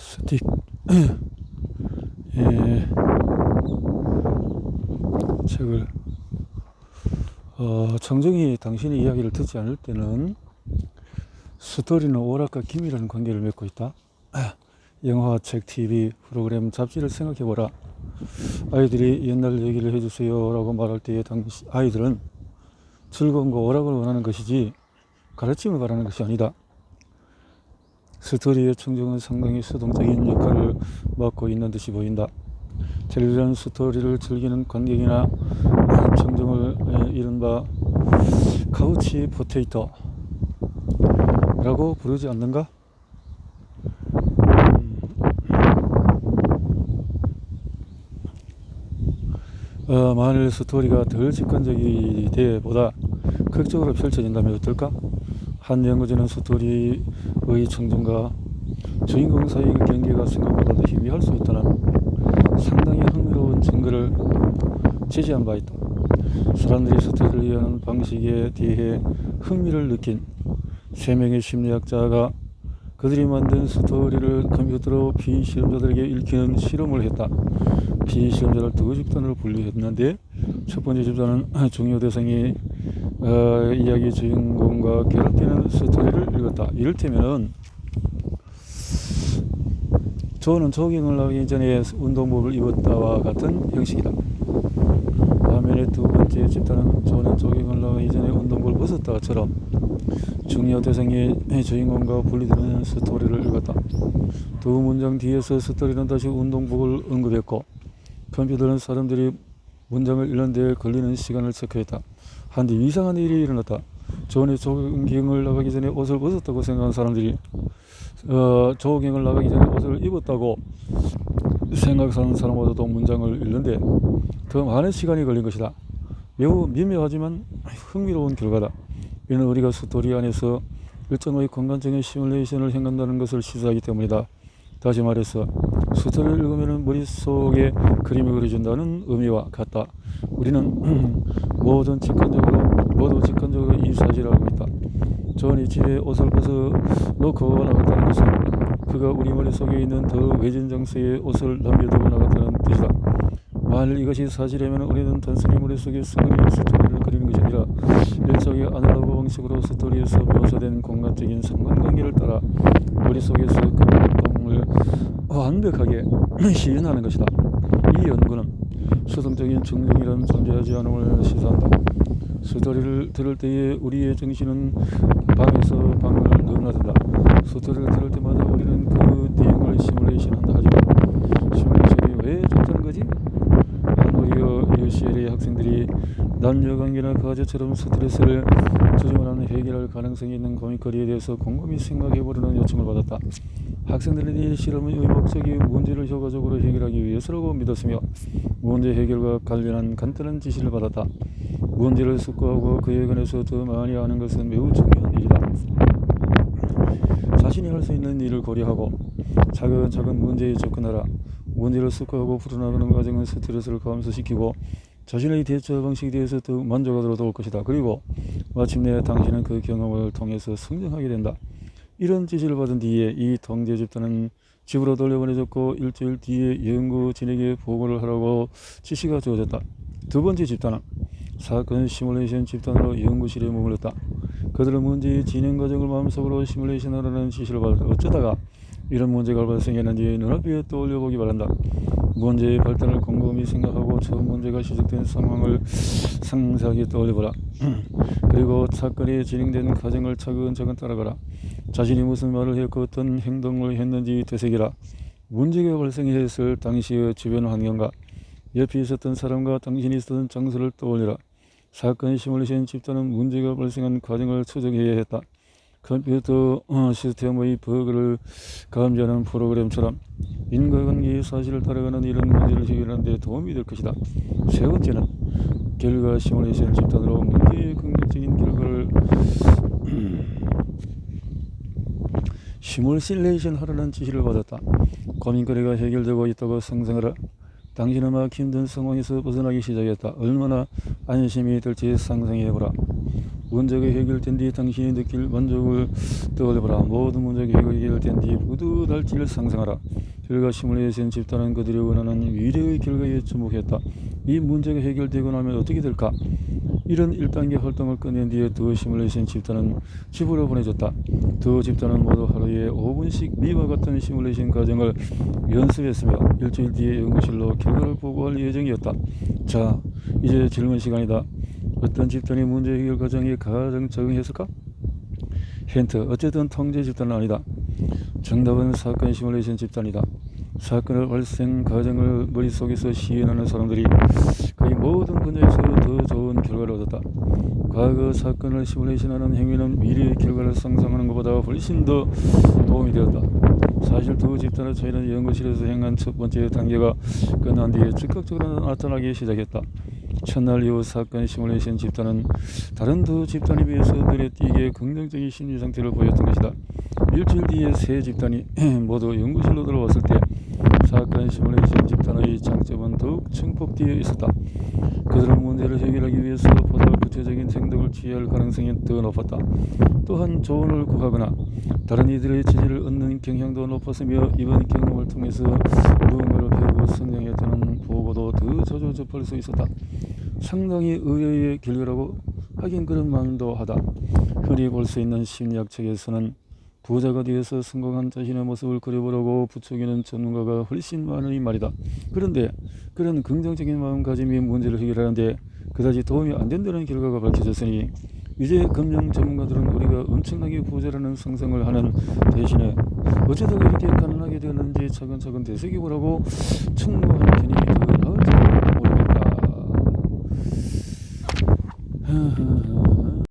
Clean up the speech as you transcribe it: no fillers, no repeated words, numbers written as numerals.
스틱 예, 책을 정정이 당신의 이야기를 듣지 않을 때는 스토리는 오락과 기미라는 관계를 맺고 있다. 영화, 책, TV, 프로그램, 잡지를 생각해보라. 아이들이 옛날 얘기를 해주세요 라고 말할 때에 아이들은 즐거움과 오락을 원하는 것이지 가르침을 바라는 것이 아니다. 스토리의 청정은 상당히 수동적인 역할을 맡고 있는 듯이 보인다. 텔레비전 스토리를 즐기는 관객이나 청정을 이른바 카우치 포테이터 라고 부르지 않는가? 만일 스토리가 덜 직관적이 돼 보다 극적으로 펼쳐진다면 어떨까? 한 연구자는 스토리의 청정과 주인공 사이의 경계가 생각보다 더 희미할 수 있다는 상당히 흥미로운 증거를 제시한 바 있다. 사람들이 스토리를 이해하는 방식에 대해 흥미를 느낀 3명의 심리학자가 그들이 만든 스토리를 컴퓨터로 비실험자들에게 읽히는 실험을 했다. 비실험자를 두 집단으로 분류했는데, 첫 번째 집단은 중요 대상이 이야기 주인공과 결합되는 스토리를 읽었다. 이를테면 저는 조깅을 하기 전에 운동복을 입었다와 같은 형식이다. 반면에 두 번째 집단은 저는 조깅을 하기 전에 운동복을 벗었다처럼 중요 대상의 주인공과 분리되는 스토리를 읽었다. 두 문장 뒤에서 스토리는 다시 운동복을 언급했고, 컴퓨터는 사람들이 문장을 읽는 데 걸리는 시간을 체크했다. 한데 이상한 일이 일어났다. 전에 조깅을 나가기 전에 옷을 벗었다고 생각한 사람들이 조깅을 나가기 전에 옷을 입었다고 생각하는 사람보다도 문장을 읽는데 더 많은 시간이 걸린 것이다. 매우 미묘하지만 흥미로운 결과다. 이는 우리가 스토리 안에서 일정의 공간적인 시뮬레이션을 행한다는 것을 시사하기 때문이다. 다시 말해서 스토리를 읽으면 머릿속에 그림이 그려진다는 의미와 같다. 우리는 모두 직관적으로 이 사실을 알고 있다. 전이 집에 옷을 벗어 놓고 나갔다는 것은 그가 우리 머릿속에 있는 더 외진 장소에 옷을 남겨두고 나갔다는 뜻이다. 만일 이것이 사실이라면 우리는 단순히 머릿속에 스크린 스토리를 그리는 것이 아니라 일종의 아날로그 방식으로 스토리에서 묘사된 공간적인 상관관계를 따라 머릿속에서 그 활동을 완벽하게 시연하는 것이다. 이 연구는 수동적인 청정이라는 존재하지 않음을 시사한다. 스토리를 들을 때에 우리의 정신은 방에서 방을 넘나든다. 스토리를 들을 때마다 우리는 그 내용을 시뮬레이션한다. 하지만 시뮬레이션이 왜 좋다는 거지? 한국어 UCLA 학생들이 남녀관계나 과제처럼 스트레스를 조정하는 해결할 가능성이 있는 고민거리에 대해서 곰곰이 생각해보려는 요청을 받았다. 학생들은 이 실험의 목적이 문제를 효과적으로 해결하기 위해서라고 믿었으며 문제 해결과 관련한 간단한 지시를 받았다. 문제를 숙고하고 그에 관해서 더 많이 아는 것은 매우 중요한 일이다. 자신이 할 수 있는 일을 고려하고 차근차근 문제에 접근하라. 문제를 숙고하고 풀어나가는 과정은 스트레스를 감소시키고 자신의 대처 방식에 대해서 더 만족하도록 도울 것이다. 그리고 마침내 당신은 그 경험을 통해서 성장하게 된다. 이런 지시를 받은 뒤에 이 통제 집단은 집으로 돌려보내졌고 일주일 뒤에 연구진에게 보고를 하라고 지시가 주어졌다. 두 번째 집단은 사건 시뮬레이션 집단으로 연구실에 머물렀다. 그들은 문제의 진행 과정을 마음속으로 시뮬레이션하라는 지시를 받았다. 어쩌다가 이런 문제가 발생했는지 눈앞에 떠올려보기 바란다. 문제의 발단을 곰곰이 생각하고 처음 문제가 시작된 상황을 상세하게 떠올려보라. 그리고 사건이 진행된 과정을 차근차근 따라가라. 자신이 무슨 말을 했고 어떤 행동을 했는지 되새기라. 문제가 발생했을 당시의 주변 환경과 옆에 있었던 사람과 당신이 있었던 장소를 떠올리라. 사건 시뮬레이션 집단은 문제가 발생한 과정을 추적해야 했다. 컴퓨터 시스템의 버그를 감지하는 프로그램처럼 인과관계의 사실을 따라가는 이런 문제를 해결하는 데 도움이 될 것이다. 세 번째는 결과 시뮬레이션 집단으로 문제의 긍정적인 결과를 시뮬레이션 하라는 지시를 받았다. 고민거리가 해결되고 있다고 상상하라. 당신은 막 힘든 상황에서 벗어나기 시작했다. 얼마나 안심이 될지 상상해보라. 문제가 해결된 뒤 당신이 느낄 만족을 떠올려보라. 모든 문제가 해결된 뒤 뿌듯할지를 상상하라. 결과 시뮬레이션 집단은 그들이 원하는 미래의 결과에 주목했다. 이 문제가 해결되고 나면 어떻게 될까? 이런 1단계 활동을 끝낸 뒤에 두 시뮬레이션 집단은 집으로 보내졌다. 두 집단은 모두 하루에 5분씩 미와 같은 시뮬레이션 과정을 연습했으며 일주일 뒤에 연구실로 결과를 보고할 예정이었다. 자, 이제 질문 시간이다. 어떤 집단이 문제 해결 과정에 가장 적응했을까? 힌트, 어쨌든 통제 집단은 아니다. 정답은 사건 시뮬레이션 집단이다. 사건의 발생 과정을 머릿속에서 시연하는 사람들이 거의 모든 분야에서 더 좋은 결과를 얻었다. 과거 사건을 시뮬레이션하는 행위는 미래의 결과를 상상하는 것보다 훨씬 더 도움이 되었다. 사실 두 집단의 차이는 연구실에서 행한 첫 번째 단계가 끝난 뒤에 즉각적으로 나타나기 시작했다. 첫날 이후 사건 시뮬레이션 집단은 다른 두 집단에 비해서 눈에 띄게 긍정적인 심리 상태를 보였던 것이다. 일주일 뒤에 세 집단이 모두 연구실로 들어왔을 때 사건 시뮬레이션 집단의 장점은 더욱 증폭되어 있었다. 그들은 문제를 해결하기 위해서 보다 구체적인 행동을 취할 가능성이 더 높았다. 또한 조언을 구하거나 다른 이들의 지지를 얻는 경향도 높았으며 이번 경험을 통해서 무언가를 배우고 성장했다는 보고도 더 자주 접할 수 있었다. 상당히 의외의 결과라고 하긴 그런 말도 하다. 흔히 볼 수 있는 심리학 책에서는 부자가 되어서 성공한 자신의 모습을 그려보려고 부추기는 전문가가 훨씬 많으니 말이다. 그런데 그런 긍정적인 마음가짐이 문제를 해결하는데 그다지 도움이 안 된다는 결과가 밝혀졌으니 이제 금융 전문가들은 우리가 엄청나게 부자라는 상상을 하는 대신에 어쩌다가 이렇게 가난하게 되었는지 차근차근 되새겨보라고 충고하는 편이 더 나을지도 모르겠다.